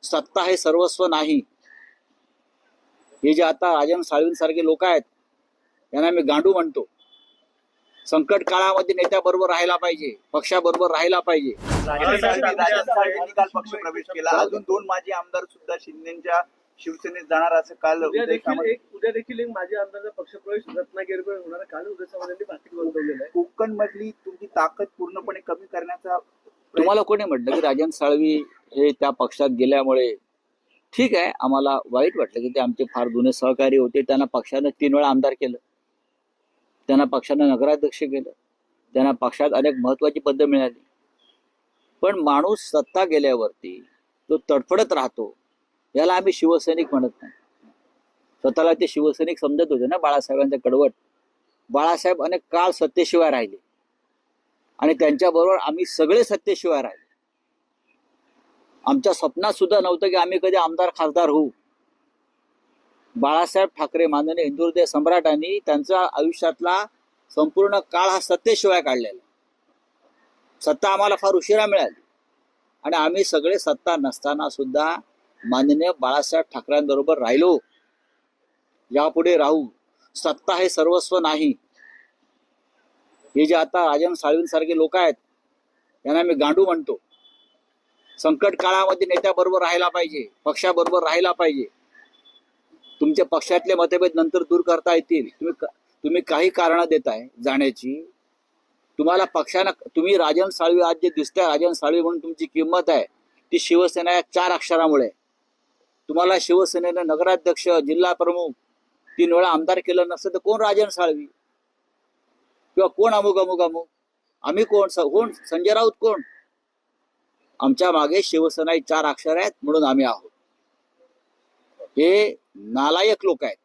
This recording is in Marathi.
सत्ता हे सर्वस्व नाही. हे जे आता राजन साळवींसारखे लोक आहेत यांना मी गांडू म्हणतो. संकट काळामध्ये नेत्याबरोबर राहायला पाहिजे, पक्षाबरोबर राहायला पाहिजे. राजन साळवींनी काल पक्ष प्रवेश केला. अजून 2 माजी आमदार सुद्धा शिंदेच्या शिवसेनेत जाणार असं काल उद्या देखील एक माजी आमदारचा पक्षप्रवेश रत्नागिरीवर होणार. काल उदय सामंतांनी पाकिट नोंदवलेलं आहे. कोकण मधली तुमची ताकद पूर्णपणे कमी करण्याचा तुम्हाला कोणी म्हटलं की राजन साळवी हे त्या पक्षात गेल्यामुळे? ठीक आहे, आम्हाला वाईट वाटलं की ते आमचे फार जुने सहकारी होते. त्यांना पक्षानं 3 वेळा आमदार केलं, त्यांना पक्षानं नगराध्यक्ष केलं, त्यांना पक्षात अनेक महत्वाची पदं मिळाली. पण माणूस सत्ता गेल्यावरती तो तडफडत राहतो, याला आम्ही शिवसैनिक म्हणत नाही. स्वतःला ते शिवसैनिक समजत होते ना बाळासाहेबांच्या कडवट. बाळासाहेब अनेक काळ सत्तेशिवाय राहिले आणि त्यांच्याबरोबर आम्ही सगळे सत्तेशिवाय राहिले. आमच्या स्वप्नात सुद्धा नव्हतं की आम्ही कधी आमदार खासदार होऊ. बाळासाहेब ठाकरे माननीय हिंदुहृदय सम्राटांनी त्यांच्या आयुष्यातला संपूर्ण काळ हा सत्तेशिवाय काढलेला. सत्ता आम्हाला फार उशिरा मिळाली आणि आम्ही सगळे सत्ता नसताना सुद्धा माननीय बाळासाहेब ठाकरेंबरोबर राहिलो, यापुढे राहू. सत्ता हे सर्वस्व नाही. हे जे आता राजन साळवींसारखे लोक आहेत यांना मी गांडू म्हणतो. संकट काळामध्ये नेत्याबरोबर राहायला पाहिजे, पक्षाबरोबर राहायला पाहिजे. तुमच्या पक्षातले मतभेद नंतर दूर करता येतील. तुम्ही काही कारणं देताय जाण्याची. तुम्हाला पक्षानं, तुम्ही राजन साळवी आज जे दिसताय राजन साळवी म्हणून तुमची किंमत आहे ती शिवसेना या 4 अक्षरामुळे. तुम्हाला शिवसेनेनं नगराध्यक्ष, जिल्हा प्रमुख 3 वेळा आमदार केलं नसतं तर कोण राजन साळवी किंवा कोण अमुक अमुक अमुक? आम्ही कोण? संजय राऊत कोण? आमच्या मागे शिवसेना 4 अक्षर आहेत म्हणून आम्ही आहोत. हे नालायक लोक आहेत.